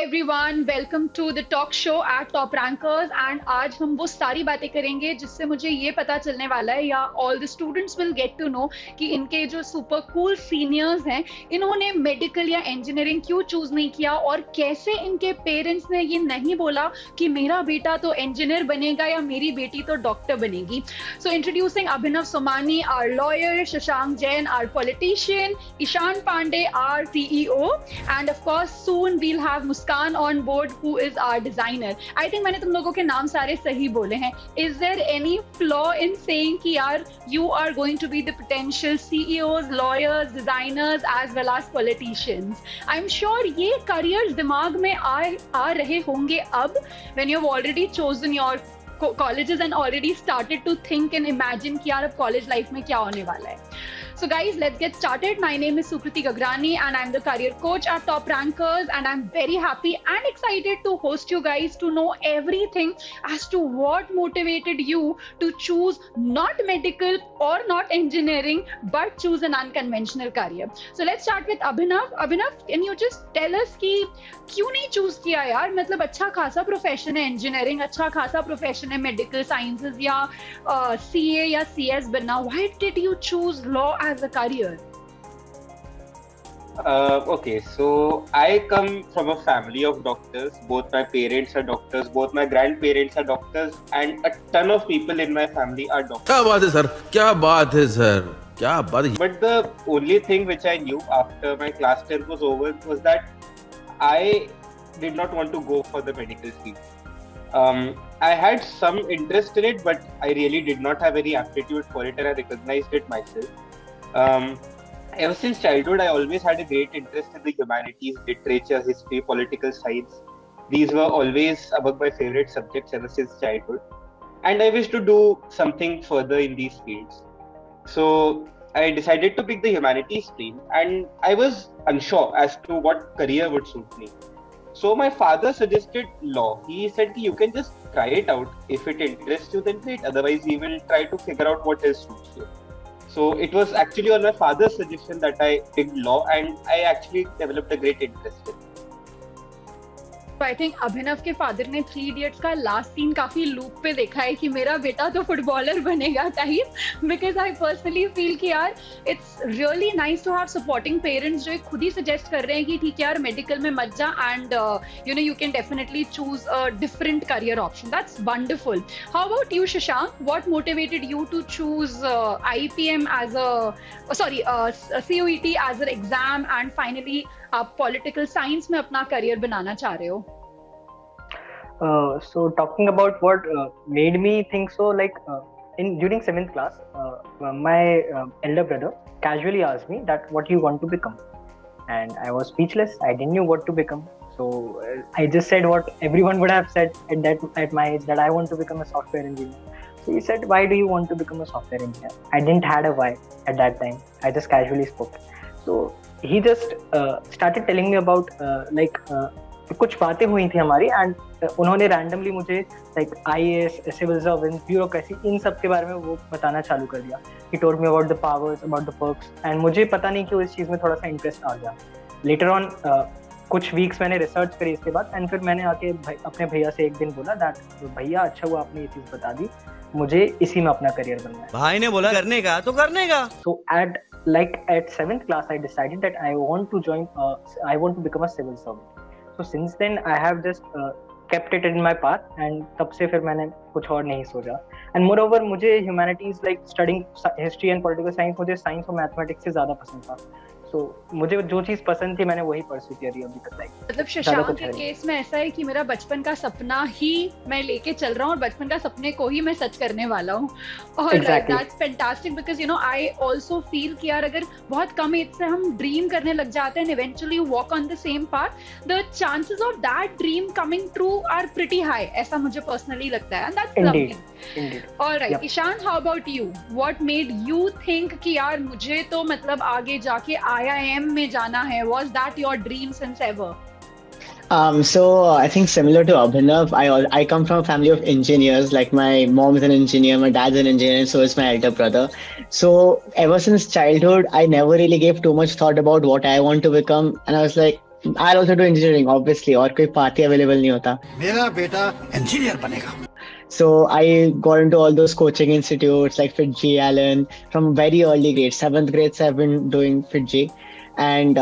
everyone, welcome to the talk show at Toprankers and आज हम वो सारी बातें करेंगे जिससे मुझे ये पता चलने वाला है या all the students will get to know कि इनके जो super cool seniors हैं इन्होंने medical या engineering क्यों choose नहीं किया और कैसे इनके parents ने ये नहीं बोला कि मेरा बेटा तो engineer बनेगा या मेरी बेटी तो doctor बनेगी. So introducing Abhinav Somani, our lawyer, Shashank Jain, our politician, Ishan Pandey, our CEO, and of course soon we'll have Muskan on board who is our designer. I think मैंने तुम लोगों के नाम सारे सही बोले हैं. Is there any flaw in saying कि यार you are going to be the potential CEOs, lawyers, designers as well as politicians? I'm sure ये careers दिमाग में आ रहे होंगे अब when you've already chosen your colleges and already started to think and imagine कि यार अब college life में क्या होने वाला है. So guys, let's get started. My name is Sukriti Gagrani and I'm the career coach at Toprankers and I'm very happy and excited to host you guys to know everything as to what motivated you to choose not medical or not engineering but choose an unconventional career. So let's start with Abhinav. Abhinav, can you just tell us कि क्यों नहीं choose किया यार? मतलब अच्छा खासा profession है engineering, अच्छा खासा profession है medical sciences या CA या CS बनना. Why did you choose law as a career? Okay, so I come from a family of doctors. Both my parents are doctors, both my grandparents are doctors, and a ton of people in my family are doctors. क्या बात है sir, क्या बात है sir, क्या बात है. But the only thing which I knew after my class 10 was over was that I did not want to go for the medical field. I had some interest in it, but I really did not have any aptitude for it, and I recognized it myself. Ever since childhood, I always had a great interest in the humanities, literature, history, political science. These were always among my favorite subjects ever since childhood. And I wished to do something further in these fields. So I decided to pick the humanities stream, and I was unsure as to what career would suit me. So my father suggested law. He said you can just try it out. If it interests you, then great. Otherwise, we will try to figure out what else suits you. So it was actually on my father's suggestion that I picked law, and I actually developed a great interest in it. तो I think अभिनव के father ने 3 idiots का last scene काफी loop पे देखा है कि मेरा बेटा तो फुटबॉलर बनेगा type, because I personally feel कि यार it's really nice to have supporting parents जो खुद ही सजेस्ट कर रहे हैं कि ठीक है यार मेडिकल में मत जा and you know you can definitely choose a different career option. That's wonderful. How about you Shashank? What motivated you to choose IPM as a sorry CUET as an exam and finally आप political science में अपना career बनाना चाह रहे हो? So talking about what made me think so, like during 7th class, my elder brother casually asked me that what you want to become, and I was speechless. I didn't know what to become, so I just said what everyone would have said at my age, that I want to become a software engineer. So he said, why do you want to become a software engineer? I didn't had a why at that time. I just casually spoke. So he just started telling me about कुछ बातें हुई थी हमारी, and उन्होंने randomly मुझे like IAS, civil servant, bureaucracy, इन सब के बारे में वो बताना चालू कर दिया. He told me about the powers, about the perks, and मुझे पता नहीं क्यों इस चीज़ में थोड़ा सा इंटरेस्ट आ गया. लेटर ऑन कुछ वीक्स मैंने रिसर्च करी इसके बाद, एंड फिर मैंने आके अपने भैया से एक दिन बोला दैट भैया अच्छा हुआ आपने ये चीज़ बता दी, मुझे इसी में अपना करियर बनना है. भाई ने बोला करने का तो करने का. So at 7th class I decided that I want to become a civil servant. So since then I have just kept it in my path, and तब से फिर मैंने कुछ और नहीं सोचा. And moreover मुझे humanities like studying history and political science, मुझे science और mathematics से ज़्यादा पसंद था. तो मुझे जो चीज पसंद थी मैंने वही परस्यू करी अभी तक. मतलब शशांक के केस में ऐसा है कि मेरा बचपन का सपना ही मैं लेके चल रहा हूँ और बचपन का सपने को ही मैं सच करने वाला हूँ. और that's fantastic because you know I also feel कि यार अगर बहुत कम एज से हम ड्रीम करने लग जाते हैं, eventually walk on the same path, the chances of that dream coming true are pretty high. ऐसा मुझे पर्सनली लगता है, and that's lovely. Alright Ishaan, how about you? What made you think कि यार मुझे तो मतलब आगे जाके IIM में जाना है? Was that your dream since ever? So I think similar to Abhinav, I come from a family of engineers. Like my mom is an engineer, my dad's an engineer, and so is my elder brother. So ever since childhood, I never really gave too much thought about what I want to become, and I was like, I'll also do engineering, obviously, और कोई path ही available नहीं होता. मेरा बेटा engineer बनेगा. So I got into all those coaching institutes like FitG, Allen, from very early grades. Seventh grades, I've been doing FitG. And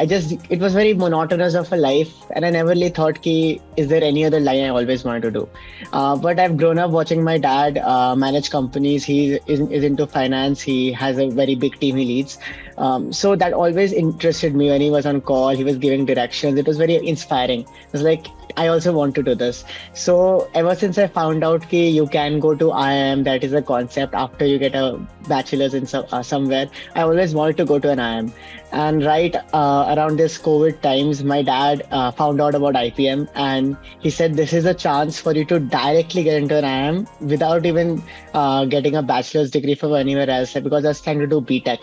it was very monotonous of a life. And I never really thought, is there any other line I always wanted to do? But I've grown up watching my dad manage companies. He is into finance. He has a very big team he leads. So that always interested me when he was on call. He was giving directions. It was very inspiring. It was like, I also want to do this. So ever since I found out that you can go to IIM, that is a concept after you get a bachelor's in somewhere, I always wanted to go to an IIM. And right around this COVID times, my dad found out about IPM, and he said this is a chance for you to directly get into an IIM without even getting a bachelor's degree from anywhere else, because I was trying to do BTech.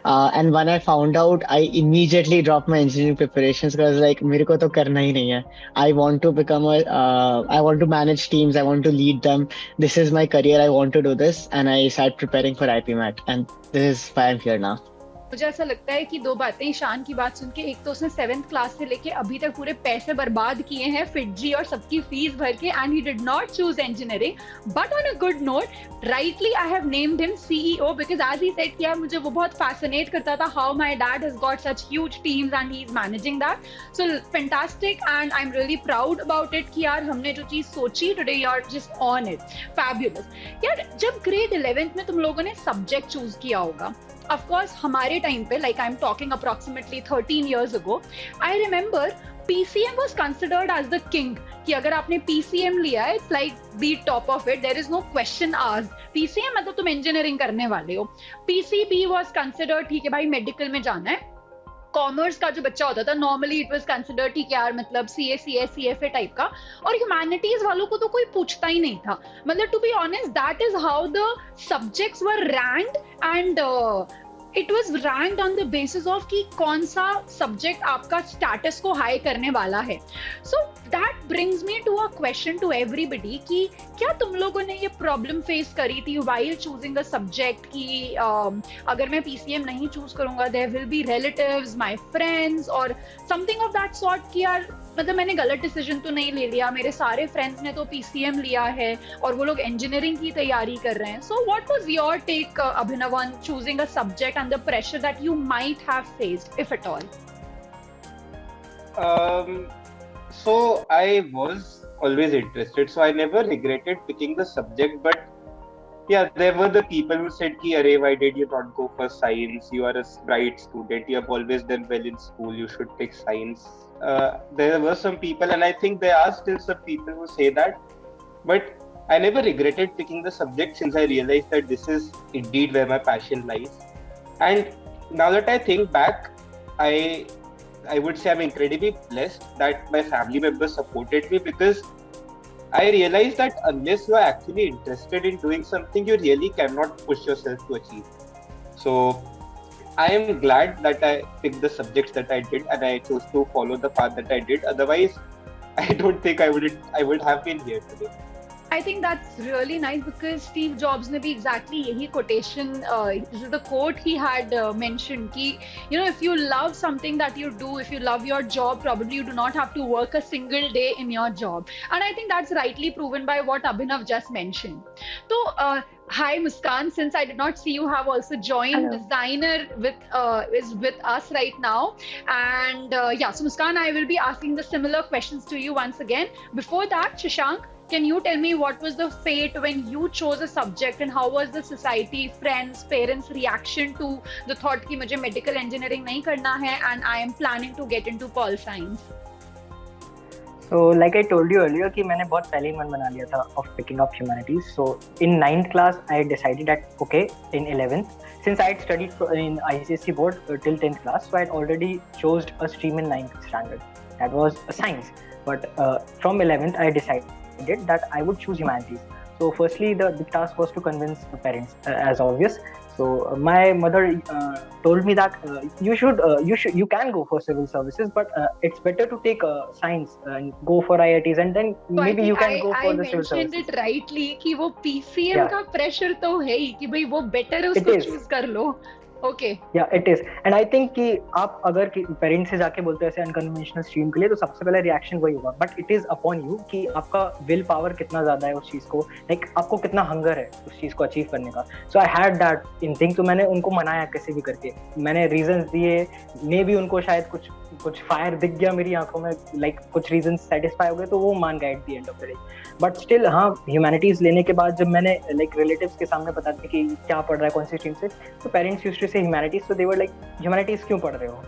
And when I found out, I immediately dropped my engineering preparations because I was like, मेरे को तो करना ही नहीं है. I want to I want to manage teams. I want to lead them. This is my career. I want to do this. And I started preparing for IPMAT. And this is why I'm here now. मुझे ऐसा लगता है कि दो बातें, ईशान की बात सुन के, एक तो उसने 7th क्लास से लेके अभी तक पूरे पैसे बर्बाद किए हैं फिटजी और सबकी फीस भर के, and he did not choose engineering. But on a good note, rightly I have named him CEO, because as he said कि यार मुझे वो बहुत फैसिनेट करता था how my dad has got such huge teams and he is managing that. So fantastic, and I am really proud about it कि यार हमने जो चीज सोची today, you are just on it. Fabulous. यार जब ग्रेड 11th में तुम लोगों ने सब्जेक्ट चूज किया होगा, of course हमारे टाइम पे, like I'm talking approximately 13 years ago, I remember PCM was considered as the king. कि अगर आपने PCM लिया है, it's like the top of it, there is no question asked. PCM मतलब तुम engineering करने वाले हो. PCB was considered, ठीक है भाई मेडिकल में जाना है. कॉमर्स का जो बच्चा होता था, नॉर्मली इट वाज कंसिडर्ड ठीक है यार, मतलब सीए सीएस सीएफए टाइप का. और ह्यूमैनिटीज वालों को तो कोई पूछता ही नहीं था. मतलब to be honest, that is how the subjects were ranked, and it was ranked on the basis of कि कौन सा सब्जेक्ट आपका स्टेटस को हाई करने वाला है. So that brings me to a question to everybody कि क्या तुम लोगों ने ये प्रॉब्लम फेस करी थी व्हाइल चूजिंग अ सब्जेक्ट कि अगर मैं पीसीएम नहीं चूज करूंगा, there will be relatives, my friends और समथिंग ऑफ दैट सॉर्ट कि यार मतलब मैंने गलत डिसीजन तो नहीं ले लिया, मेरे सारे फ्रेंड्स ने तो पीसीएम लिया है और वो लोग इंजीनियरिंग की तैयारी कर रहे हैं. So what was your take Abhinav on choosing a subject and the pressure that you might have faced, if at all? So I was always interested, so I never regretted picking the subject. But yeah, there were the people who said ki arey, why did you not go for science, you are a bright student, you have always done well in school, you should take science. There were some people, and I think there are still some people who say that, but I never regretted picking the subject since I realized that this is indeed where my passion lies. And now that I think back, I would say I'm incredibly blessed that my family members supported me, because I realized that unless you are actually interested in doing something, you really cannot push yourself to achieve. So I am glad that I picked the subjects that I did, and I chose to follow the path that I did. Otherwise, I don't think I would have been here today. I think that's really nice because Steve Jobs ने भी exactly यही quotation, this is the quote he had mentioned कि you know, if you love something that you do, if you love your job, probably you do not have to work a single day in your job. And I think that's rightly proven by what Abhinav just mentioned. So hi Muskan, since I did not see you have also joined. Hello. Designer is with us right now, and yeah, so Muskan, I will be asking the similar questions to you once again. Before that, Shashank, can you tell me what was the fate when you chose a subject, and how was the society, friends, parents reaction to the thought कि मुझे medical engineering नहीं करना है and I am planning to get into pol science? So like I told you earlier कि मैंने बहुत पहले ही मन बना लिया था of picking up humanities. So in 9th class I decided that okay, in 11th, since I had studied in ICSE board till 10th class, so I had already chose a stream in 9th standard. That was science. But from 11th I decided that I would choose humanities. So firstly, the big task was to convince the parents, as obvious. So my mother told me that you can go for civil services, but it's better to take science and go for IITs, and then So maybe you can go for the I civil mentioned services. it rightly कि वो PCM Yeah. का pressure तो है ही कि भाई वो better है, It उसको is. choose कर लो. Okay. या it is and I think कि आप अगर पेरेंट्स से जाके बोलते हो ऐसे अनकन्वेंशनल स्ट्रीम के लिए, तो सबसे पहले रिएक्शन वही होगा, but it is upon you कि आपका विल पावर कितना ज्यादा है उस चीज को, लाइक आपको कितना हंगर है उस चीज को अचीव करने का. So I had that in thing. तो मैंने उनको मनाया कैसे भी करके, मैंने रीजंस दिए, मे भी उनको शायद कुछ फायर दिख गया मेरी आंखों में, लाइक कुछ रीजन सेटिस्फाई हो गए, तो वो मान गए at the end of the day. But still हाँ, ह्यूमैनिटीज लेने के बाद जब मैंने लाइक रिलेटिव्स के सामने बता दिया कि क्या पढ़ रहा है कौन सी स्ट्रीम से, तो पेरेंट्स यूज्ड टू से ह्यूमैनिटीज, तो दे वर लाइक ह्यूमैनिटीज क्यों पढ़ रहे हो,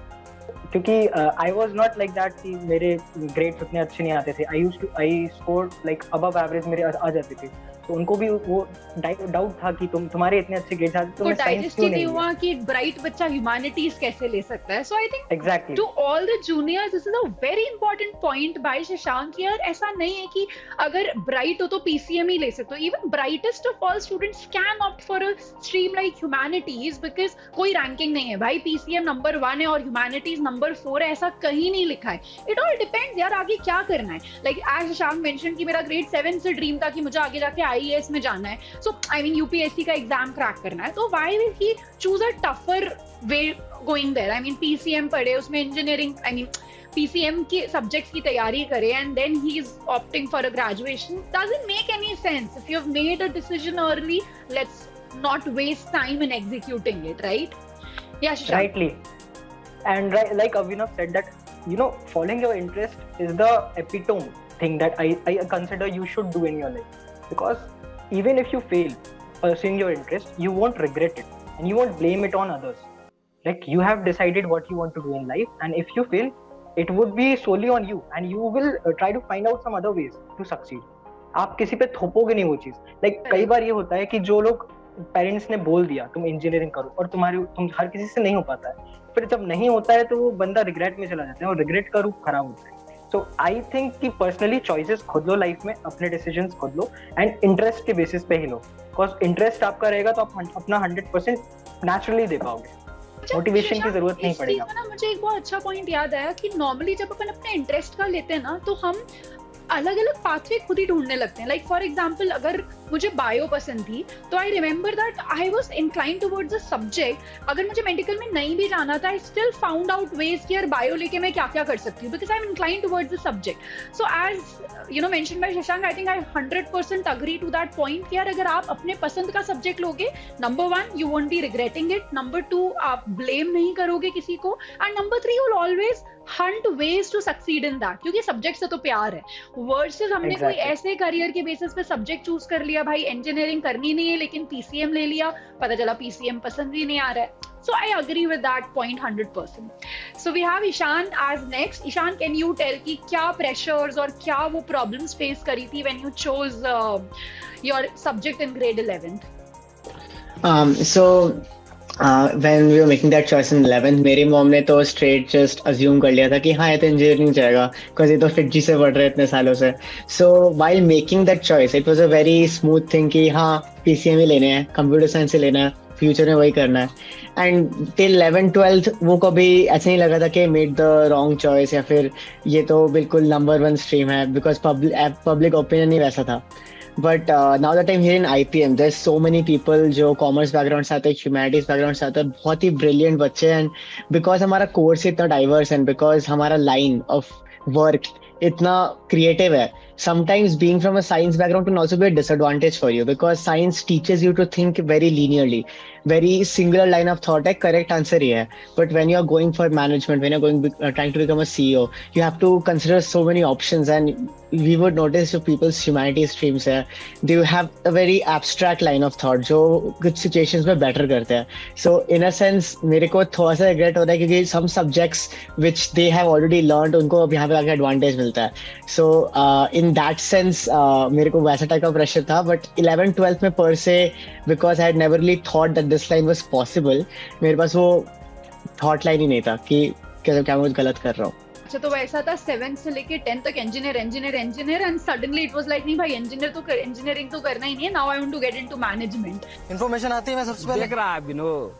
क्योंकि I was not like that कि मेरे ग्रेड्स उतने अच्छे नहीं आते थे. I score like above average मेरे आ जाते थे, तो उनको भी वो डाउट था कि तुम्हारे इतने अच्छे ग्रेड्स आते, तो मैं साइंस क्यों नहीं हुआ कि ब्राइट बच्चा ह्यूमैनिटीज कैसे ले सकता है. So I think exactly to all the juniors this is a very important point by Shashank. यार ऐसा नहीं है कि अगर ब्राइट हो तो पीसीएम ही ले सकते हो. Even brightest of all students can opt for a stream like humanities, because कोई रैंकिंग नहीं है भाई. पीसीएम नंबर 1 है और ह्यूमैनिटीज नंबर 4 है, ऐसा कहीं नहीं लिखा है. इट ऑल डिपेंड्स यार आगे क्या करना है. लाइक एज शशांक मेंशन कि मेरा ग्रेड 7 से ड्रीम था कि मुझे आगे जाके आईएएस में जाना है, सो आई मीन यूपीएससी का एग्जाम क्रैक करना है, तो why will he choose a tougher way going there. I mean PCM पढ़े, उसमें इंजीनियरिंग, आई मीन पीसीएम के सब्जेक्ट्स की तैयारी करे, and then he is opting for a graduation. Doesn't make any sense. If you have made a decision early, let's not waste time in executing it, right? Yeah, Shashank. Rightly. And like Avinav said that, you know, following your interest is the epitome thing that I consider you should do in your life. Because even if you fail pursuing your interest, you won't regret it and you won't blame it on others. Like you have decided what you want to do in life, and if you fail, it would be solely on you, and you will try to find out some other ways to succeed. आप किसी पे थोपोगे नहीं वो चीज. Like कई बार ये होता है कि जो लोग पेरेंट्स ने बोल दिया तुम इंजीनियरिंग करो, और तुम हर किसी से नहीं हो पाता है, फिर जब नहीं होता है तो वो बंदा रिग्रेट में चला जाता है, और रिग्रेट का रूप खराब होता है. सो आई थिंक कि पर्सनली चॉइसेस खुद लो लाइफ में, अपने डिसीजंस खुद लो, एंड इंटरेस्ट के बेसिस पे ही लो. बिकॉज इंटरेस्ट आपका रहेगा तो आप अपना 100% नेचुरली दे पाओगे, मोटिवेशन की जरूरत नहीं पड़ेगा. ना मुझे एक बहुत अच्छा पॉइंट याद आया कि नॉर्मली जब अपन अपने इंटरेस्ट का लेते हैं ना, तो हम अलग अलग पाथवे खुद ही ढूंढने लगते हैं. लाइक फॉर एग्जाम्पल अगर मुझे बायो पसंद थी, तो I remember that I was incline towards the subject. अगर मुझे मेडिकल में नहीं भी जाना था, I still found out ways कि यार बायो लेके मैं क्या क्या कर सकती हूँ, because I am incline towards the subject. So as you know mention by Shashank, I think I 100% agree to that point कि यार अगर आप अपने पसंद का सब्जेक्ट लोगे, number 1 you won't be regretting it, number 2 आप ब्लेम नहीं करोगे किसी को, and number 3 you will always hunt ways to succeed in that, क्योंकि सब्जेक्ट से तो प्यार है. वर्सेस हमने कोई ऐसे करियर के बेसिस पे सब्जेक्ट चूज कर लिया, भाई इंजीनियरिंग करनी नहीं है लेकिन पीसीएम ले लिया, पता चला पीसीएम पसंद ही नहीं आ रहा है. So I agree with that point 100%. So we have Ishan as next. Ishan, can you tell कि क्या pressures और क्या वो problems face करी थी when you chose your subject in grade 11th? When we were making that choice in 11th, मेरी mom ने तो straight just assume कर लिया था कि हाँ ये तो इंजीनियरिंग जाएगा, because ये तो फिटजी से पढ़ रहे इतने सालों से. So while making that choice, it was a very smooth thing कि हाँ PCM ही लेने हैं, कंप्यूटर साइंस ही लेना है, फ्यूचर में वही करना है. एंड टिल 11th-12th वो कभी ऐसे नहीं लगा था कि मेड द रॉन्ग चॉइस या फिर ये तो बिल्कुल नंबर 1 स्ट्रीम है, बिकॉज पब्लिक ओपिनियन ही वैसा था. But now that I am here in IPM, there so many people जो कॉमर्स बैकग्राउंड से आते हैं, ह्यूमैनिटीज बैकग्राउंड से आते हैं, बहुत ही ब्रिलियंट बच्चे. एंड बिकॉज हमारा कोर्स इतना डाइवर्स एंड बिकॉज हमारा लाइन ऑफ वर्क इतना क्रिएटिव है, sometimes being from a science background can also be a disadvantage for you, because science teaches you to think very linearly, very singular line of thought है, correct answer ही है. But when you're going for management, when you're going trying to become a CEO, you have to consider so many options. And we would notice if people's humanities streams है, they have a very abstract line of thought जो कुछ situations में better करते हैं. So in a sense मेरे को थोड़ा सा regret हो रहा है क्योंकि some subjects which they have already learned उनको अब यहाँ पे आके advantage मिलता है. So in that sense मेरे को वैसा टाइप का प्रेशर था. बट 11th-12th में पर से because I had never really thought that this line was possible, मेरे पास वो थॉट लाइन ही नहीं था कि क्या मैं कुछ गलत कर रहा हूँ. अच्छा, तो वैसा था 7th से लेके 10th तक engineer and suddenly it was like नहीं भाई इंजीनियरिंग तो करना ही नहीं है, now I want to get into management. Information आती है, मैं सबसे पहले देख रहा है विनोद,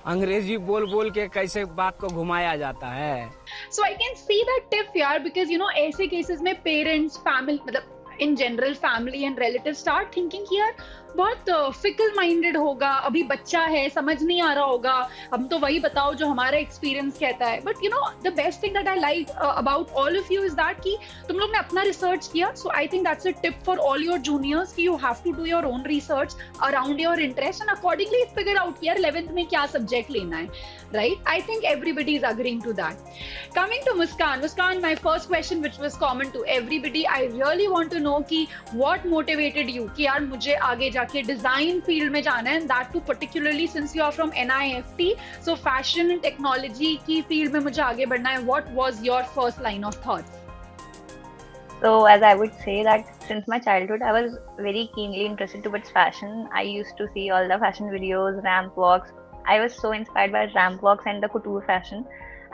अंग्रेजी बोल बोल के कैसे बात को घुमाया जाता है. So I can see that tip यार, because you know ऐसे केसेस में पेरेंट्स, फैमिली, मतलब in general family and relatives start thinking कि यार बहुत फिकल माइंडेड होगा, अभी बच्चा है, समझ नहीं आ रहा होगा, हम तो वही बताओ जो हमारा एक्सपीरियंस कहता है. But you know the best thing that I like about all of you is that कि तुम लोग ने अपना रिसर्च किया. So I think that's a tip for all your juniors कि you have to do your own research around your interest and accordingly figure out कि यार 11th में क्या सब्जेक्ट लेना है. Right, I think everybody is agreeing to that. Coming to Muskan, my first question, which was common to everybody, I really want to know कि what motivated you कि यार मुझे आगे जाके design field में जाना है, and that too particularly since you are from NIFT, so fashion and technology की field में मुझे आगे बढ़ना है. What was your first line of thoughts? So as I would say that since my childhood, I was very keenly interested towards fashion. I used to see all the fashion videos, ramp walks. I was so inspired by ramp walks and the couture fashion,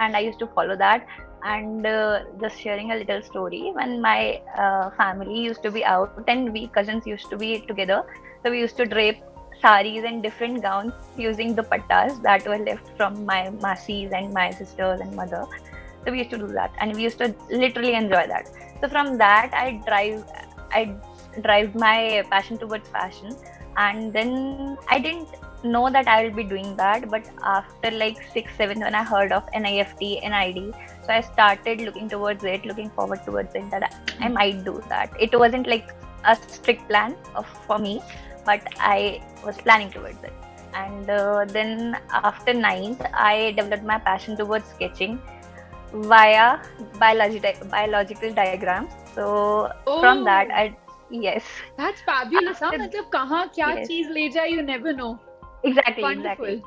and I used to follow that. And just sharing a little story, when my family used to be out and we cousins used to be together, so we used to drape saris and different gowns using dupattas that were left from my masis and my sisters and mother. So we used to do that, and we used to literally enjoy that. So from that, I drive my passion towards fashion, and then I didn't know that I will be doing that. But after like 6-7, when I heard of NIFT, NID, so I started looking towards it, looking forward towards it, that I might do that. It wasn't like a strict plan for me, but I was planning towards it. And then after 9th, I developed my passion towards sketching via biological diagrams. So from that, yes. That's fabulous. हाँ, मतलब कहाँ क्या चीज ले जाए, you never know. Exactly.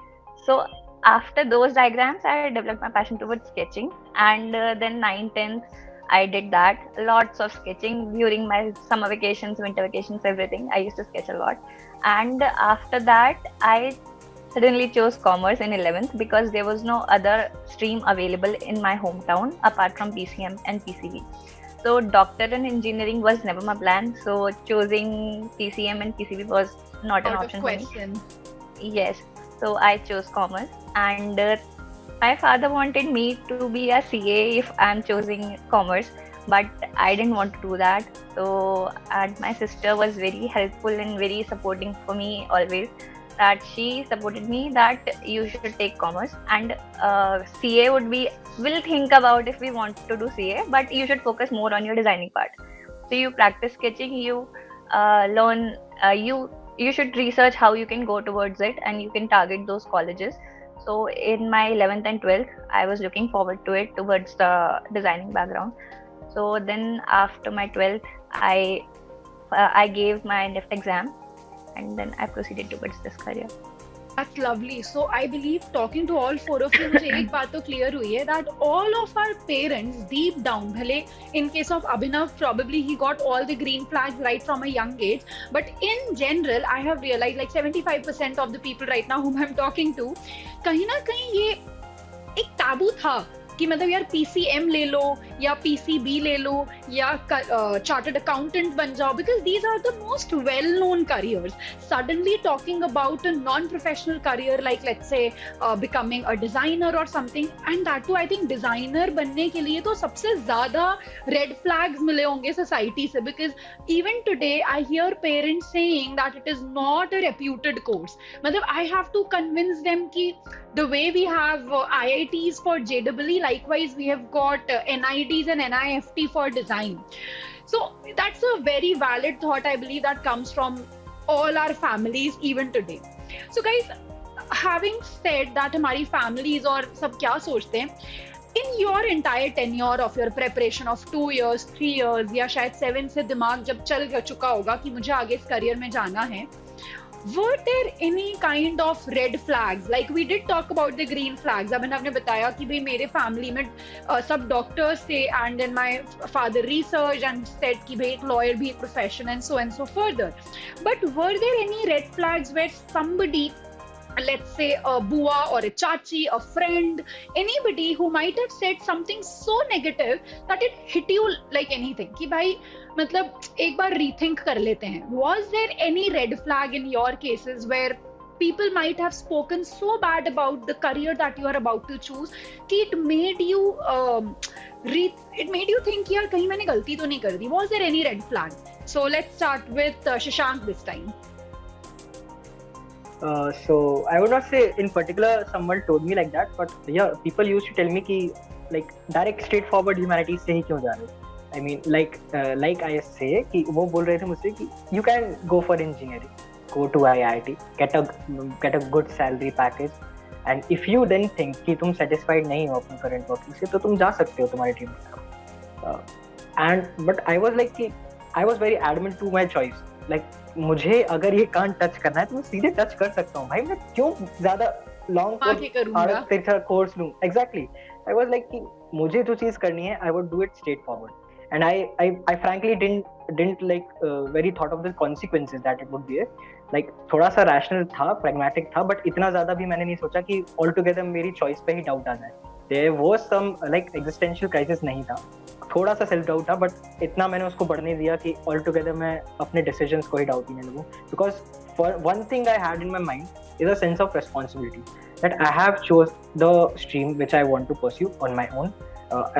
So after those diagrams, I developed my passion towards sketching, and then 9th, 10th, I did that. Lots of sketching during my summer vacations, winter vacations, everything. I used to sketch a lot. And after that, I suddenly chose commerce in 11th because there was no other stream available in my hometown apart from PCM and PCB. So doctor and engineering was never my plan. So choosing PCM and PCB was not an option for me. Yes, so I chose commerce, and my father wanted me to be a CA if I'm choosing commerce, but I didn't want to do that. So, and my sister was very helpful and very supporting for me always. That she supported me that you should take commerce, and CA we'll think about if we want to do CA, but you should focus more on your designing part. So you practice sketching, you learn, you should research how you can go towards it, and you can target those colleges. So in my 11th and 12th, I was looking forward to it towards the designing background. So then after my 12th, I gave my NIFT exam, and then I proceeded towards this career. That's lovely. So I believe talking to all four of you, मुझे एक बात तो clear हुई है that all of our parents deep down, भले in case of Abhinav, probably he got all the green flags right from a young age, but in general, I have realized like 75% of the people right now whom I'm talking to, कहीं ना कहीं ये एक taboo था कि मतलब यार PCM ले लो या PCB ले लो या चार्टर्ड अकाउंटेंट बन जाओ, because these are the most well known careers. Suddenly talking about a non professional career like let's say becoming a designer or something, and that too I think designer बनने के लिए तो सबसे ज़्यादा red flags मिले होंगे society से, because even today I hear parents saying that it is not a reputed course. मतलब I have to convince them कि the way we have IITs for JEE, likewise we have got NIDs and NIFT for design. So that's a very valid thought, I believe, that comes from all our families even today. So guys, having said that हमारी families और सब क्या सोचते हैं, in your entire tenure of your preparation of 2 years, 3 years या शायद 7 से दिमाग जब चल चुका होगा कि मुझे आगे इस career में जाना है, were there any kind of red flags? Like we did talk about the green flags. अभिनव ने बताया कि भाई मेरे family में सब doctors थे, and then my father researched and said कि भाई एक lawyer भी एक profession and so further. But were there any red flags where somebody, let's say a bua or a chachi, a friend, anybody who might have said something so negative that it hit you like anything कि भाई मतलब एक बार rethink कर लेते हैं? Was there any red flag in your cases where people might have spoken so bad about the career that you are about to choose कि it made you think यार कहीं मैंने गलती तो नहीं कर दी? Was there any red flag? So let's start with Shashank this time. So I would not say in particular someone told me like that, but yeah, people used to tell me कि like direct straightforward humanities से ही क्यों जा रहे हो? I mean like I say कि वो बोल रहे थे मुझसे कि you can go for engineering, go to IIT, get a good salary package, and if you then think कि तुम satisfied नहीं हो अपने current working से तो तुम जा सकते हो तुम्हारी dream की तरफ. And but I was like कि I was very adamant to my choice. Like मुझे अगर ये कान टच करना है तो मैं सीधे टच कर सकता हूँ भाई, मैं क्यों ज्यादा लॉन्ग कोर्स लूँ. एग्जैक्टली. आई वाज लाइक कि मुझे जो चीज करनी है I would do it straight forward, and I frankly didn't like very thought of the consequences that it would be. Like थोड़ा सा रैशनल था, प्रैग्मेटिक था, बट इतना ज्यादा भी मैंने नहीं सोचा कि ऑल टुगेदर मेरी चॉइस पे ही डाउट आ जाए. There was some like existential crisis नहीं था, थोड़ा सा सेल्फ डाउट था, बट इतना मैंने उसको बढ़ने दिया कि ऑल टुगेदर मैं अपने डिसीजंस को ही डाउट नहीं लगूं. Because for one thing I had in my mind is a sense of responsibility that I have chose the stream which I want to pursue on my own.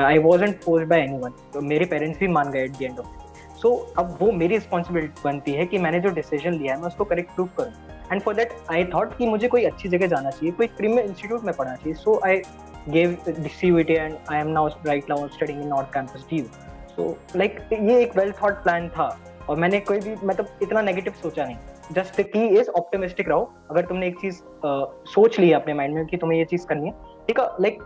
I wasn't forced by anyone. तो मेरे parents भी मान गए at the end of. So अब वो मेरी responsibility बनती है कि मैंने जो डिसीजन लिया है मैं उसको करेक्ट प्रूव करूँ. And for that I thought कि मुझे कोई अच्छी जगह जाना चाहिए, कोई प्रीमियर इंस्टीट्यूट में पढ़ना चाहिए. सो आई gave the CUET and I am now right now studying in North Campus DU. So like ये एक well thought plan था और मैंने कोई भी मतलब इतना नेगेटिव सोचा नहीं. Just the key is optimistic रहो. अगर तुमने एक चीज सोच ली है अपने माइंड में कि तुम्हें ये चीज करनी है, ठीक है, like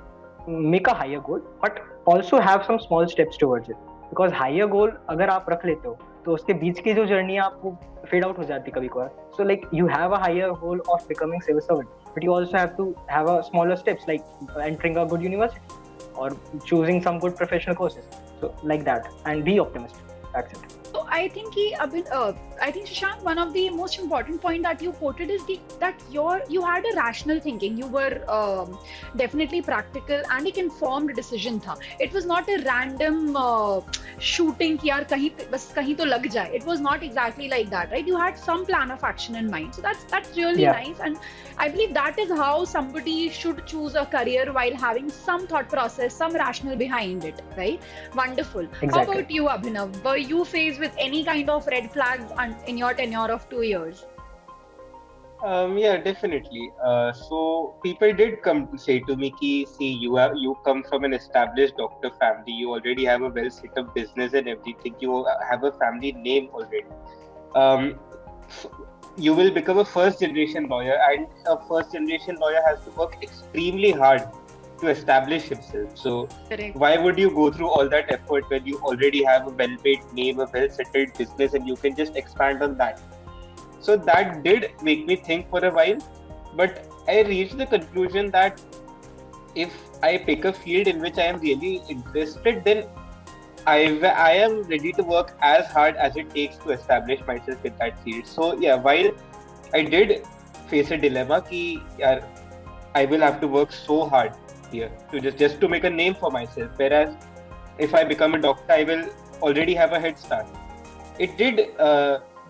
make a higher goal but also have some small steps towards it. Because higher goal अगर आप रख लेते हो तो उसके बीच की जो जर्नी है आपको फेड आउट हो जाती है कभी कभार. So like you have a higher goal of becoming civil servant, but you also have to have a smaller steps like entering a good university or choosing some good professional courses. So like that, and be optimistic. That's it. So I think I think Shashank, one of the most important point that you quoted is that you had a rational thinking. You were definitely practical and एक informed decision था. It was not a random shooting कि यार कहीं तो लग जाए. It was not exactly like that, right? You had some plan of action in mind. So that's really nice, and I believe that is how somebody should choose a career while having some thought process, some rationale behind it, right? Wonderful. Exactly. How about you, Abhinav? Were you faced with any kind of red flags in your tenure of 2 years? Yeah, definitely. So people did come to say to me, "Ki, see, you come from an established doctor family. You already have a well set up business and everything. You have a family name already. You will become a first generation lawyer, and a first generation lawyer has to work extremely hard to establish himself. So Correct. why would you go through all that effort when you already have a well-paid name, a well-settled business, and you can just expand on that?" So that did make me think for a while, but I reached the conclusion that if I pick a field in which I am really interested, then I am ready to work as hard as it takes to establish myself in that field. So yeah, while I did face a dilemma ki yaar, I will have to work so hard here to just to make a name for myself, whereas if I become a doctor I will already have a head start. It did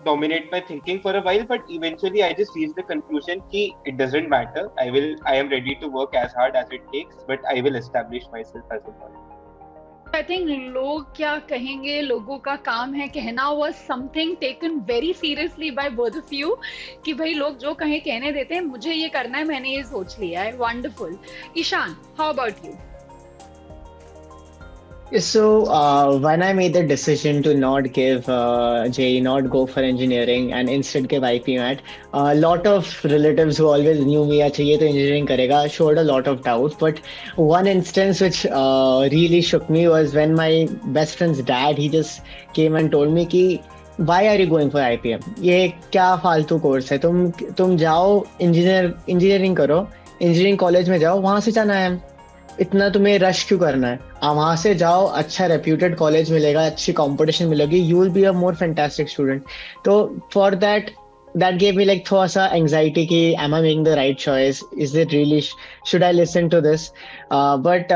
dominate my thinking for a while, but eventually I just reached the conclusion ki it doesn't matter. I am ready to work as hard as it takes, but I will establish myself as a lawyer. I think लोग क्या कहेंगे, लोगों का काम है कहना, was something taken very seriously by both of you कि भाई लोग जो कहें कहने देते हैं, मुझे ये करना है, मैंने ये सोच लिया है. Wonderful. Ishan, how about you? So when I made the decision to not give JEE, not go for engineering and instead give IPMAT, a lot of relatives who always knew me, अच्छा ये तो engineering करेगा, showed a lot of doubts. But one instance which really shook me was when my best friend's dad, he just came and told me कि why are you going for IPM? ये क्या फालतू course है, तुम जाओ engineering करो, engineering college में जाओ, वहां से जाना है, इतना तुम्हें रश क्यों करना है, आप वहां से जाओ, अच्छा रेप्यूटेड कॉलेज मिलेगा, अच्छी कंपटीशन मिलेगी, you will be a more fantastic student. तो for that gave me like थोड़ा सा anxiety कि am I making the right choice, is it really should I listen to this, but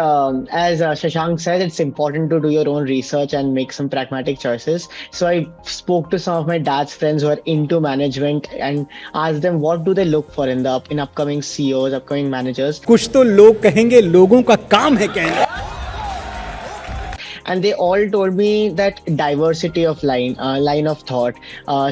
as Shashank said, it's important to do your own research and make some pragmatic choices. So I spoke to some of my dad's friends who are into management and asked them what do they look for in upcoming CEOs, upcoming managers. कुछ तो लोग कहेंगे, लोगों का काम है कहना. and they all told me that diversity of line of thought,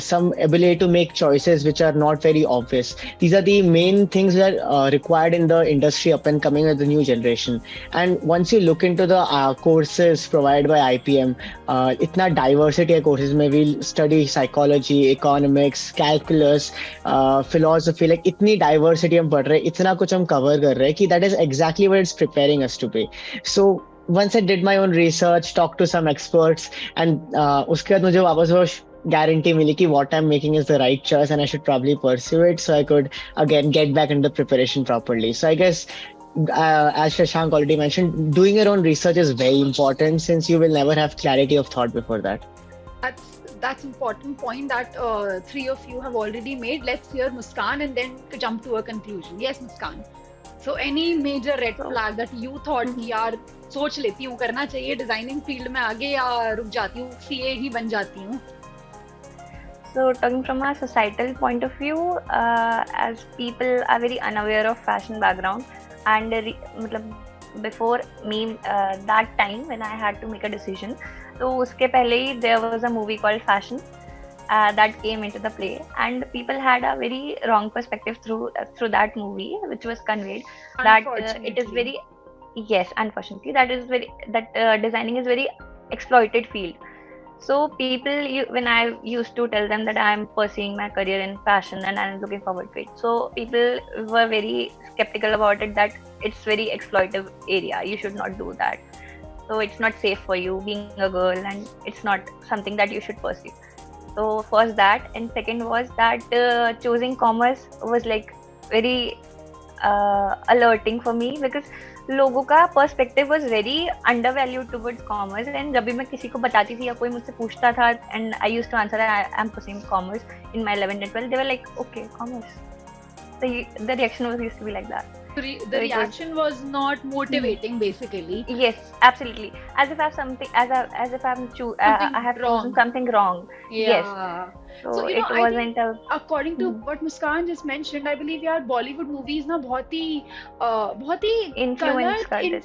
some ability to make choices which are not very obvious. These are the main things that are required in the industry up and coming with the new generation. And once you look into the courses provided by IPM, इतना diversity है courses में. We'll study psychology, economics, calculus, philosophy. Like इतनी diversity हम पढ़ रहे हैं, इतना कुछ हम cover कर रहे हैं कि that is exactly what it's preparing us to be. So once I did my own research, talked to some experts, and उसके बाद मुझे वापस वो guarantee मिली कि what I'm making is the right choice and I should probably pursue it so I could again get back into preparation properly. So I guess as Shashank already mentioned, doing your own research is very important since you will never have clarity of thought before that. That's important point that three of you have already made. Let's hear Muskan and then to jump to a conclusion. Yes, Muskan. So any major red flag that you thought कि यार सोच लेती हूँ करना चाहिए designing field में आगे या रुक जाती हूँ सीए ही बन जाती हूँ. So talking from a societal point of view, as people are very unaware of fashion background, and before me that time when I had to make a decision, so उसके पहले ही there was a movie called Fashion that came into the play, and people had a very wrong perspective through that movie, which was conveyed that it is very, yes, unfortunately that designing is very exploited field. So people, when I used to tell them that I am pursuing my career in fashion and I am looking forward to it, so people were very skeptical about it, that it's very exploitive area, you should not do that, so it's not safe for you being a girl and it's not something that you should pursue. So first that, and second was that choosing commerce was like very alerting for me, because लोगों का perspective was very undervalued towards commerce, and जब भी मैं किसी को बताती थी या कोई मुझसे पूछता था and I used to answer I am pursuing commerce in my 11th and 12th, they were like, okay, commerce. The reaction was used to be like that. The reaction was not motivating, basically. Yes, absolutely. As if I have something, as if I have chosen something wrong. Yeah. Yes. So you know, it wasn't according to what Muskan just mentioned, I believe यार Bollywood movies ना बहुत ही influence in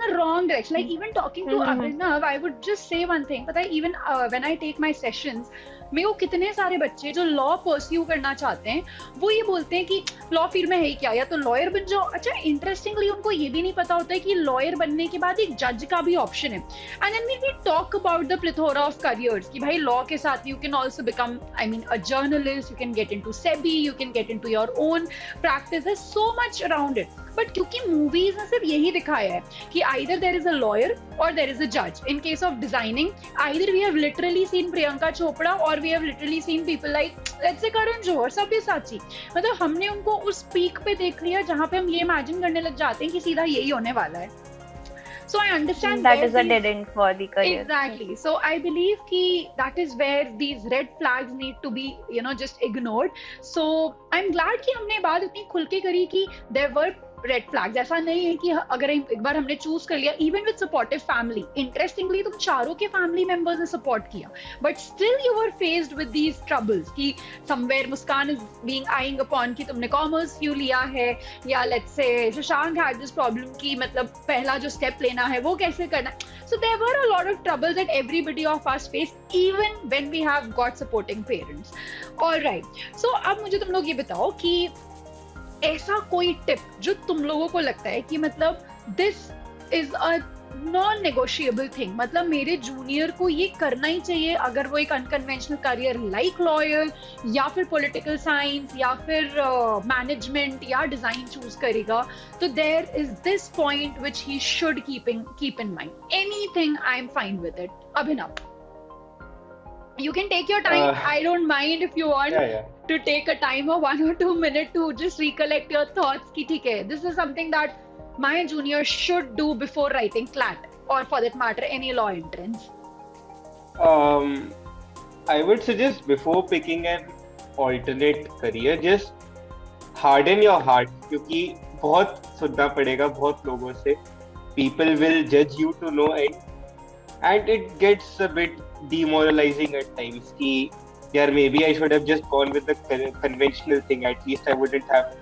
the wrong direction. Like even talking to Abhinav, I would just say one thing. पता है, even when I take my sessions, मेरे को कितने सारे बच्चे जो लॉ परस्यू करना चाहते हैं वो ये बोलते हैं कि लॉ फील्ड में है ही क्या, या तो लॉयर बन जाओ. अच्छा, इंटरेस्टिंगली उनको ये भी नहीं पता होता है कि लॉयर बनने के बाद एक जज का भी ऑप्शन है. And then we talk about the plethora of careers कि भाई लॉ के साथ you can also become, I mean, a journalist, you can get into SEBI, you can get into your own practice. There's so much around it. But क्योंकि movies ने सिर्फ यही दिखाया है कि either there is a lawyer or there is a judge. In case of designing, either we have literally seen Priyanka Chopra or we have literally seen people like, let's say, Karan Johar, Sabyasachi. मतलब हमने उनको उस peak पे देख लिया जहाँ पे हम ये imagine करने लग जाते हैं कि सीधा यही होने वाला है. So I understand that is a dead end for the career. Exactly. So I believe that is where these red flags need to be, just ignored. So I'm glad कि हमने बात इतनी खुल के करी कि there were red flags. ऐसा नहीं है कि अगर एक बार हमने चूज कर लिया, even with supportive family, interestingly तुम चारों के family members ने support किया, but still you were faced with these troubles कि somewhere Muskan is being eyeing upon कि तुमने commerce क्यों लिया है, या let's say Shashank had this problem कि मतलब पहला जो step लेना है वो कैसे करना. So there were a lot of troubles that everybody of us faced, even when we have got supporting parents. All right. So अब मुझे तुम लोग ये बताओ कि ऐसा कोई टिप जो तुम लोगों को लगता है कि मतलब this is a non negotiable thing, मतलब मेरे जूनियर को ये करना ही चाहिए अगर वो एक अनकन्वेंशनल करियर लाइक लॉयर या फिर पॉलिटिकल साइंस या फिर मैनेजमेंट या डिजाइन चूज करेगा, तो there is this point which he should keep in mind. Anything, I am fine with it. Abhinav, you can take your time. I don't mind if you want to take a time of 1 or 2 minutes to just recollect your thoughts ki theek hai, this is something that my junior should do before writing CLAT or for that matter any law entrance. I would suggest before picking an alternate career, just harden your heart, क्योंकि बहुत सुनना पड़ेगा बहुत लोगों से. People will judge you to no end and it gets a bit demoralizing at times कि यार maybe I should have just gone with the conventional thing, at least I wouldn't have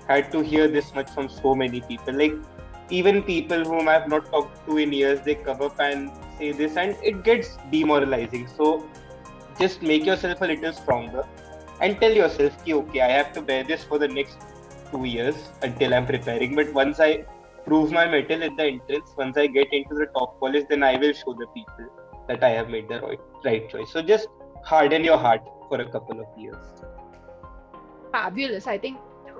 had to hear this much from so many people. Like even people whom I've not talked to in years, they come up and say this, and it gets demoralizing. So just make yourself a little stronger and tell yourself ki, okay, I have to bear this for the next 2 years until I'm preparing, but once I prove my mettle at the entrance, once I get into the top college, then I will show the people that I have made the right choice. So just harden your heart for a couple of years. Fabulous. I think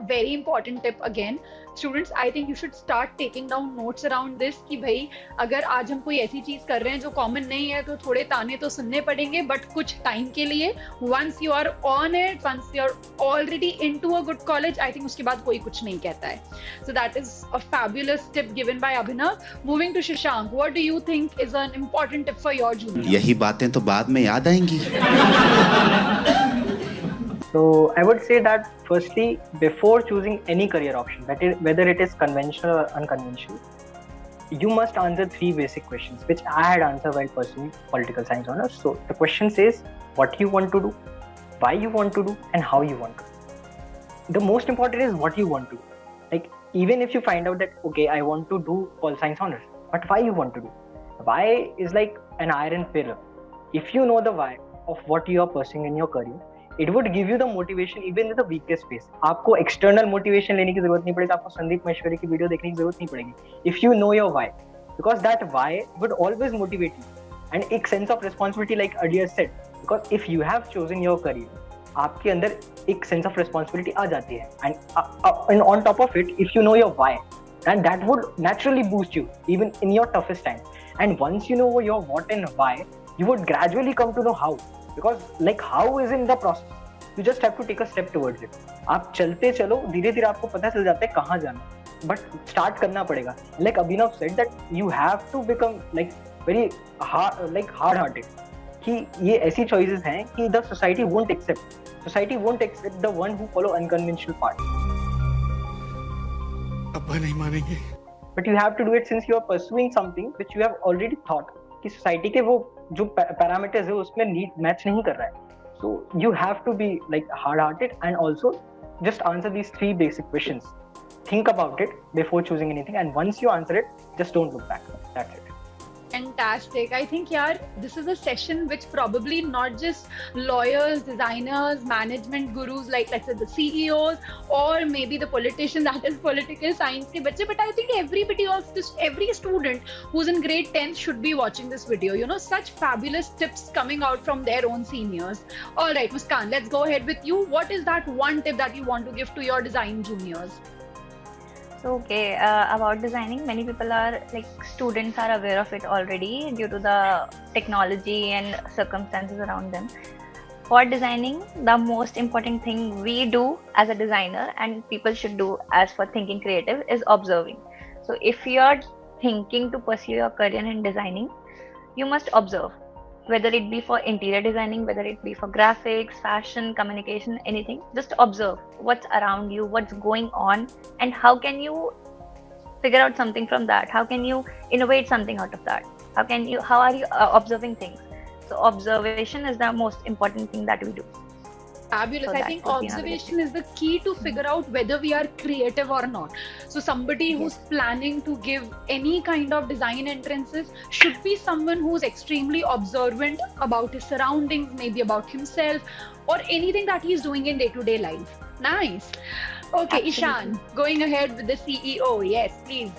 very important tip again. Students, I think you should start taking down notes around this कि भाई अगर आज हम कोई ऐसी चीज कर रहे हैं जो कॉमन नहीं है तो थोड़े ताने तो सुनने पड़ेंगे, बट कुछ टाइम के लिए. once you are on it, once you are already into a good college, I think उसके बाद कोई कुछ नहीं कहता है. So that is a fabulous tip given by Abhinav. Moving to Shashank, what do you think is an important tip for your juniors? यही बातें तो बाद में याद आएंगी. So I would say that firstly, before choosing any career option, that is, whether it is conventional or unconventional, you must answer 3 basic questions, which I had answered while pursuing political science honors. So the question says, what you want to do, why you want to do, and how you want to do. The most important is what you want to do. Like, even if you find out that, okay, I want to do pol science honors, but why you want to do? Why is like an iron pillar. If you know the why of what you are pursuing in your career, it would give you the motivation even in the weakest phase. आपको external motivation लेने की जरूरत नहीं पड़ेगी, आपको संदीप महेश्वरी की video देखने की जरूरत नहीं पड़ेगी. If you know your why, because that why would always motivate you, and एक sense of responsibility like earlier said, because if you have chosen your career, आपके अंदर एक sense of responsibility आ जाती है, and on top of it, if you know your why, and that would naturally boost you even in your toughest time. And once you know your what and why, you would gradually come to know how. Because like how is in the process, you just have to take a step towards it. आप चलते चलो, धीरे धीरे आपको पता चल जाता है कहाँ जाना, but start करना पड़ेगा. Like Abhinav said that you have to become like very hard-hearted. कि ये ऐसी choices हैं कि the society won't accept the one who follow unconventional path. अब्बा नहीं मानेंगे. But you have to do it since you are pursuing something which you have already thought कि society के वो जो parameters है उसमें match नहीं कर रहा है. So you have to be like hard-hearted and also just answer these 3 basic questions. Think about it before choosing anything, and once you answer it, just don't look back. That's it. Fantastic. I think, yaar, this is a session which probably not just lawyers, designers, management gurus, like let's say the CEOs, or maybe the politicians, that is political science ke bacche, but I think every student who's in grade 10 should be watching this video. You know, such fabulous tips coming out from their own seniors. All right, Muskan, let's go ahead with you. What is that one tip that you want to give to your design juniors? Okay, about designing, many people are like students are aware of it already due to the technology and circumstances around them. For designing, the most important thing we do as a designer and people should do as for thinking creative is observing. So if you're thinking to pursue your career in designing, you must observe, whether it be for interior designing, whether it be for graphics, fashion, communication, anything. Just observe what's around you, what's going on, and how can you figure out something from that? How can you innovate something out of that? How are you observing things? So observation is the most important thing that we do. Fabulous. So I think observation is the key to figure out whether we are creative or not. So somebody who's planning to give any kind of design entrances should be someone who's extremely observant about his surroundings, maybe about himself, or anything that he's doing in day-to-day life. Nice. Okay, Absolutely. Ishan, going ahead with the CEO. Yes, please.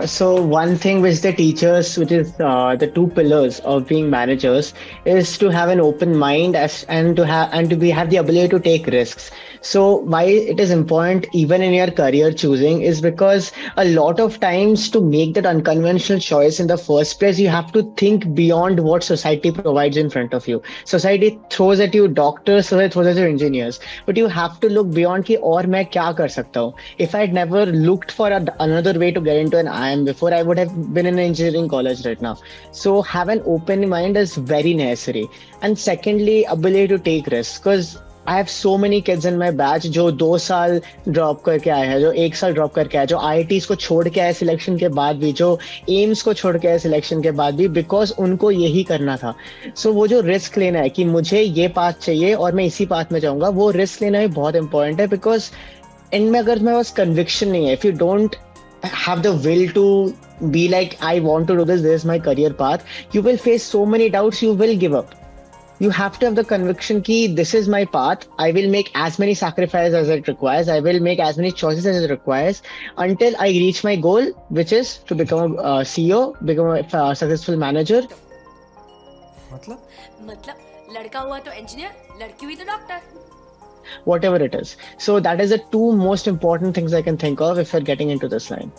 So one thing which the teachers, which is the 2 pillars of being managers, is to have an open mind and to have the ability to take risks. So why it is important even in your career choosing is because a lot of times to make that unconventional choice in the first place, you have to think beyond what society provides in front of you. Society throws at you doctors, society throws at you engineers, but you have to look beyond कि और मैं क्या कर सकता हूँ. If I had never looked for another way to get into an IIM before, I would have been in an engineering college right now. So have an open mind is very necessary. And secondly, ability to take risks, because I have so many kids in my batch जो 2 साल drop करके आए हैं, जो 1 साल drop करके आए, जो IITs को छोड़ के आए सिलेक्शन के बाद भी, जो एम्स को छोड़ के आए सिलेक्शन के बाद भी, बिकॉज उनको यही करना था. सो वो जो रिस्क लेना है कि मुझे ये पाथ चाहिए और मैं इसी पाथ में जाऊंगा, वो रिस्क लेना भी बहुत इंपॉर्टेंट है. बिकॉज इनमें अगर तुम्हारे पास कन्विक्शन नहीं है, if you don't have the will to be like, I want to do this, this is my career path, you will face so many doubts, you will give up. You have to have the conviction key, this is my path. I will make as many sacrifices as it requires. I will make as many choices as it requires until I reach my goal, which is to become a CEO, become a successful manager. मतलब लड़का हुआ तो engineer, लड़की हुई तो doctor. Whatever it is. So that is the two most important things I can think of if you're getting into this line.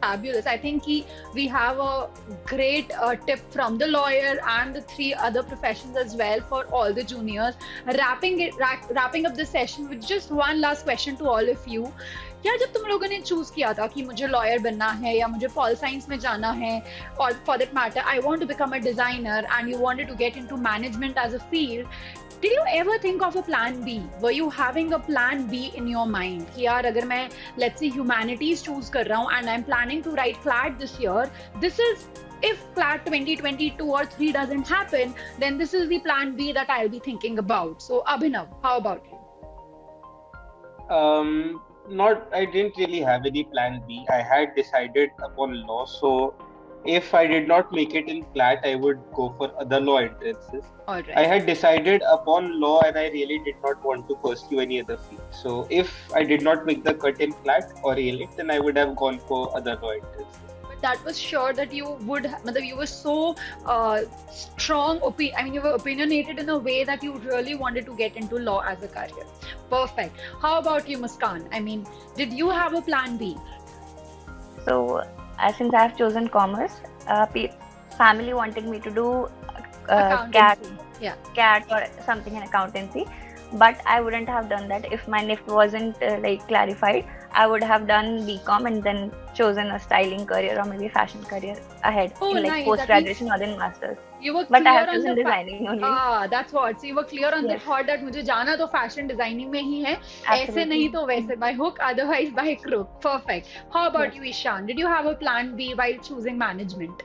Fabulous. I think we have a great tip from the lawyer and the 3 other professions as well for all the juniors. Wrapping up this session with just one last question to all of you. क्या जब तुम लोगों ने choose किया था कि मुझे lawyer बनना है या मुझे पॉल साइंस में जाना है, और for that matter I want to become a designer and you wanted to get into management as a field, Did you ever think of a plan B? Were you having a plan B in your mind? कि यार अगर मैं let's say humanities choose कर रहा हूँ and I'm planning to write CLAT this year, this is if CLAT 2022 or 3 doesn't happen, then this is the plan B that I'll be thinking about. So Abhinav, how about you? I didn't really have any plan B. I had decided upon law, so if I did not make it in CLAT, I would go for other law entrances. All right. I had decided upon law and I really did not want to pursue any other field. So if I did not make the cut in CLAT or ALET, then I would have gone for other law entrances. But that was sure that you would, you were so strong, you were opinionated in a way that you really wanted to get into law as a career. Perfect. How about you, Muskan? I mean, did you have a plan B? So, since I have chosen commerce, family wanted me to do CAT or something in accountancy, but I wouldn't have done that if my NIFT wasn't clarified. I would have done BCom and then chosen a styling career or maybe fashion career ahead in nice. post-graduation or then masters. You were but I clear have on chosen the designing only. That's what. So you were clear on the thought that मुझे जाना तो fashion designing में ही है, ऐसे नहीं तो वैसे, by hook otherwise by crook. Perfect. How about you, Ishan? Did you have a plan B while choosing management?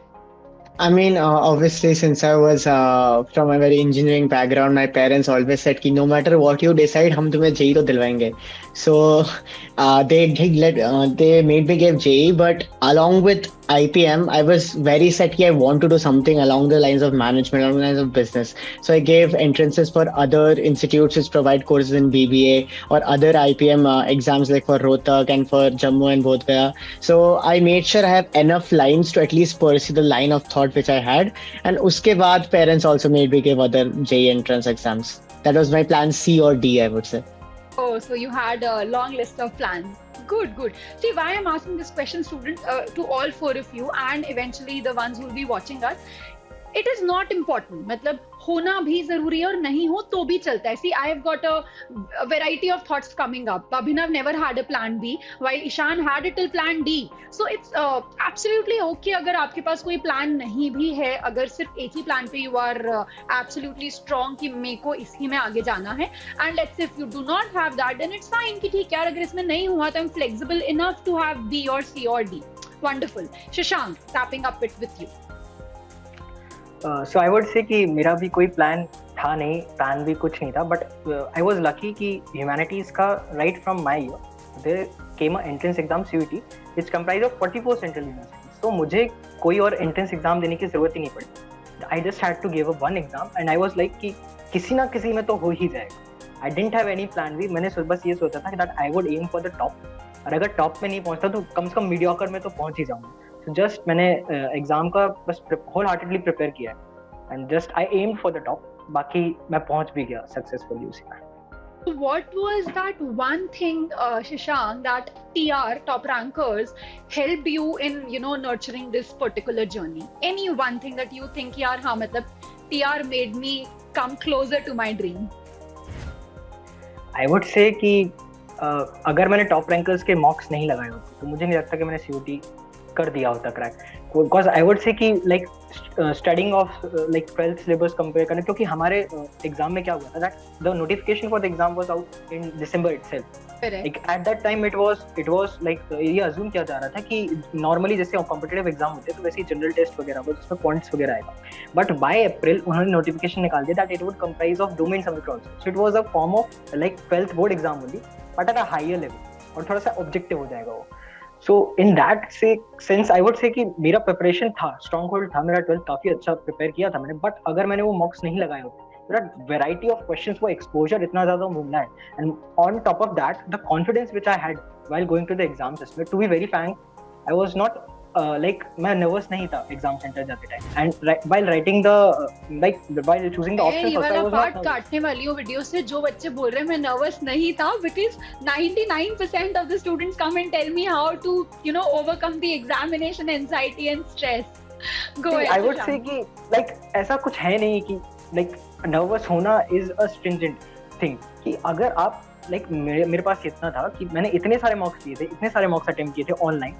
I mean, obviously, since I was from a very engineering background, my parents always said कि no matter what you decide, हम तुम्हें JEE तो दिलवाएंगे. So they made me give JEE, but along with IPM, I was very set कि I want to do something along the lines of management, along the lines of business. So I gave entrances for other institutes which provide courses in BBA or other IPM exams like for Rohtak and for Jammu and Bodh Gaya. So I made sure I have enough lines to at least pursue the line of thought which I had. And uske baad parents also made me give other JEE entrance exams. That was my plan C or D, I would say. Oh, so you had a long list of plans. Good. See, why I'm asking this question, students, to all 4 of you and eventually the ones who will be watching us. It is not important. मतलब होना भी जरूरी है और नहीं हो तो भी चलता है. See, I have got a variety of thoughts coming up. Abhinav never had a plan B, while Ishan had it till plan D. So it's absolutely okay अगर आपके पास कोई plan नहीं भी है, अगर सिर्फ एक ही plan पे you are absolutely strong कि मेरे को इसी में आगे जाना है. And let's say if you do not have that, then it's fine कि ठीक है यार, अगर इसमें नहीं हुआ तो I'm flexible enough to have B or C or D. Wonderful. Shashank, wrapping up it with you. So I would say कि मेरा भी कोई प्लान था नहीं, प्लान भी कुछ नहीं था, बट आई वॉज लकी कि ह्यूमैनिटीज का right from my year there came a entrance exam CUET which comprise of 44 central universities. तो मुझे कोई और एंट्रेंस एग्जाम देने की जरूरत ही नहीं पड़ी. I just had to give a one exam and I was like कि किसी ना किसी में तो हो ही जाएगा. I didn't have any plan B. मैंने बस ये सोचा था कि that I would aim for the top, और अगर टॉप में नहीं पहुंचता तो कम से कम मीडियोकर में तो पहुंच ही जाऊंगा. तो जस्ट मैंने एग्जाम का बस होल हार्टेडली प्रिपेयर किया है and just I aimed for the top. बाकी मैं पहुंच भी गया सक्सेसफुली उसी में. What was that one thing, Shashank, that Toprankers helped you in, nurturing this particular journey? Any one thing that you think, yaar, हाँ, मतलब TR made me come closer to my dream? I would say कि अगर मैंने top rankers के मॉक्स नहीं लगाए होते तो मुझे नहीं लगता कि मैंने CUET कर दिया होता crack. Because I would say कि like studying of like 12th syllabus compare करने, क्योंकि हमारे एग्जाम में क्या हुआ था that the notification for the exam was out in December itself. Like at that time it was like ये assume किया जा रहा था कि नॉर्मली जैसे कॉम्पिटिटिव एग्जाम होते हैं तो वैसे ही जनरल टेस्ट वगैरह होगा जिसमें पॉइंट्स वगैरह आएगा. बट बाय अप्रैल उन्होंने नोटिफिकेशन निकाल दिया that it would comprise of domain subject also. So it was a form of like 12th board exam only but at a higher level, और थोड़ा सा ऑब्जेक्टिव हो जाएगा वो. So in that sense I would say कि मेरा preparation था, strong hold था, मेरा 12th काफी अच्छा prepare किया था मैंने, but अगर मैंने वो mocks नहीं लगाए होते, मेरा variety of questions वो exposure इतना ज़्यादा मिलना है, and on top of that the confidence which I had while going to the exam system, to be very frank, I was not like मैं nervous नहीं था exam center जाते time, and while writing the while choosing the options ये also I वाला was not part nervous. काटने वाली हूँ video से, जो बच्चे बोल रहे हैं मैं नर्वस नहीं था, because 99% of the students come and tell me how to overcome the examination anxiety and stress. Go ahead. I would say कि like ऐसा कुछ है नहीं कि like nervous होना is a stringent thing, कि अगर आप like मेरे पास इतना था कि मैंने इतने सारे मॉक्स दिए थे, इतने सारे मॉक्स अटेम्प्ट किए थे online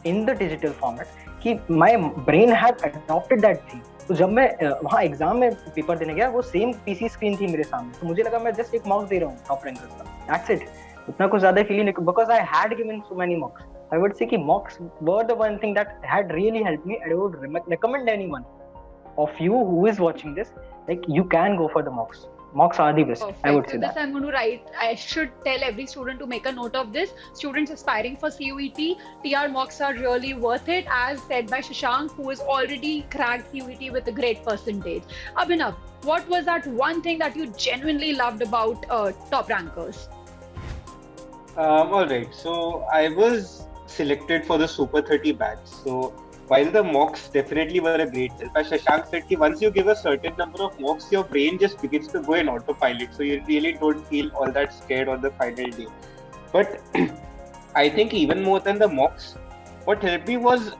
in the digital format, कि my brain had adopted that thing. तो जब मैं वहाँ एग्जाम में पेपर देने गया, वो सेम पीसी स्क्रीन थी मेरे सामने, तो मुझे लगा मैं जस्ट एक मॉक्स दे रहा हूँ टॉप रैंकर्स का, दैट्स इट. उतना कुछ ज्यादा फील नहीं, because I had given so many मॉक्स. I would say कि mocks were the one thing that had really helped me, and I would recommend anyone of you who is watching this, like you can go for the mocks. Mocks are the best. Perfect. I would say So that. this I'm going to write. I should tell every student to make a note of this. Students aspiring for CUET, TR mocks are really worth it, as said by Shashank, who has already cracked CUET with a great percentage. Abhinav, what was that one thing that you genuinely loved about Top Rankers? All right. So I was selected for the Super 30 batch. So while the mocks definitely were a great help, as Shashank said, once you give a certain number of mocks, your brain just begins to go in autopilot. So you really don't feel all that scared on the final day. But I think even more than the mocks, what helped me was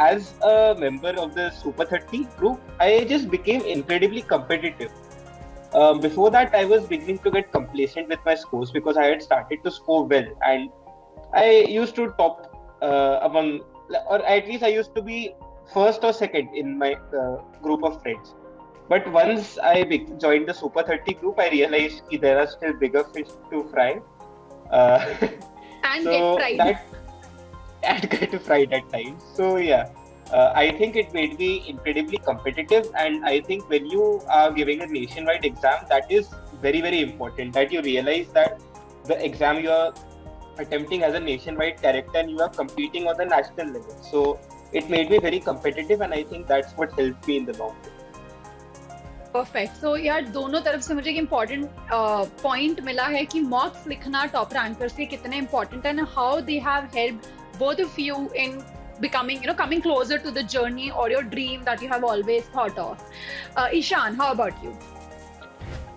as a member of the Super 30 group, I just became incredibly competitive. Before that, I was beginning to get complacent with my scores because I had started to score well, and I used to top among, or at least I used to be first or second in my group of friends. But once I joined the Super 30 group, I realized that there are still bigger fish to fry. And So get fried. and get fried at times. So yeah, I think it made me incredibly competitive, and I think when you are giving a nationwide exam, that is very, very important, that you realize that the exam you are attempting as a nationwide character and you are competing on the national level. So it made me very competitive, and I think that's what helped me in the long run. Perfect. So यार दोनों तरफ से मुझे एक important point मिला है कि मॉक्स लिखना टॉप रैंकर्स के कितने इम्पॉर्टेंट है, how they have helped both of you in becoming coming closer to the journey or your dream that you have always thought of. Ishan, how about you?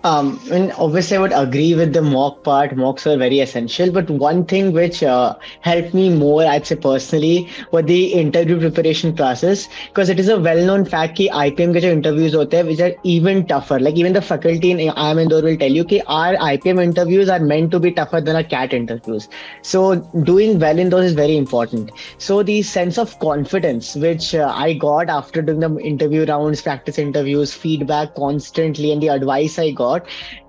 And obviously, I would agree with the mock part. Mocks are very essential. But one thing which helped me more, I'd say personally, were the interview preparation classes. Because it is a well-known fact that IPM के जो interviews होते हैं, which are even tougher. Like even the faculty in IIM Indore will tell you that our IPM interviews are meant to be tougher than our CAT interviews. So doing well in those is very important. So the sense of confidence which I got after doing the interview rounds, practice interviews, feedback constantly, and the advice I got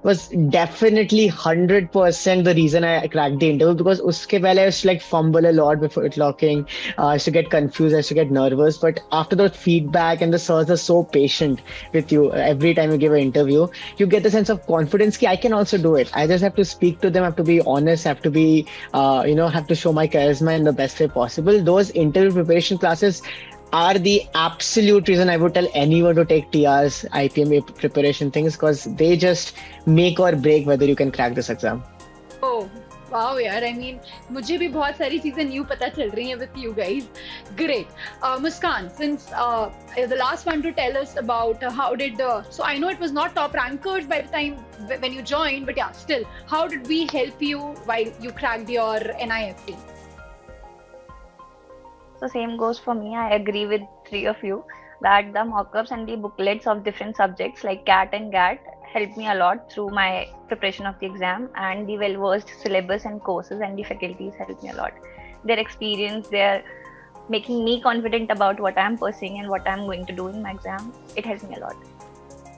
was definitely 100% the reason I cracked the interview, because uske pehle I used to like fumble a lot before talking. I used to get confused, I used to get nervous. But after the feedback, and the sirs are so patient with you every time you give an interview, you get the sense of confidence that I can also do it. I just have to speak to them, have to be honest, have to be, have to show my charisma in the best way possible. Those interview preparation classes are the absolute reason I would tell anyone to take TR's IPM preparation things, because they just make or break whether you can crack this exam. Oh, wow, यार. I mean, मुझे भी बहुत सारी चीजें new पता चल रही हैं with you guys. Great. Muskan, since the last one to tell us about how did so I know it was not top rankers by the time when you joined, but yeah, still, how did we help you while you cracked your NIFT? So same goes for me. I agree with three of you that the mock-ups and the booklets of different subjects like CAT and GAT helped me a lot through my preparation of the exam, and the well-versed syllabus and courses and the faculties helped me a lot. Their experience, they're making me confident about what I'm pursuing and what I'm going to do in my exam. It helped me a lot.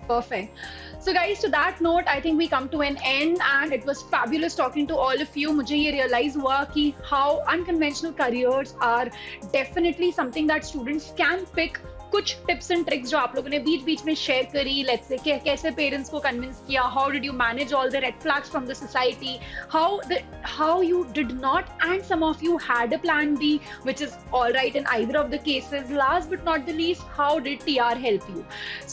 Perfect. So guys, to that note, I think we come to an end, and it was fabulous talking to all of you. मुझे ये realize हुआ कि how unconventional careers are definitely something that students can pick कुछ tips and tricks जो आप लोगों ने बीच बीच में शेयर करी, लेट्स से कैसे पेरेंट्स को कन्विंस किया, how did you manage all the red flags from the society, how you did not, and some of you had a plan B, which is all right in either of the cases. Last but not the least, how did TR help you?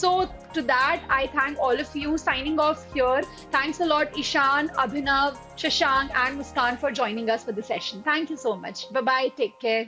So to that, I thank all of you. Signing off here. Thanks a lot, Ishan, Abhinav, Shashank, and Muskan for joining us for the session. Thank you so much. Bye bye. Take care.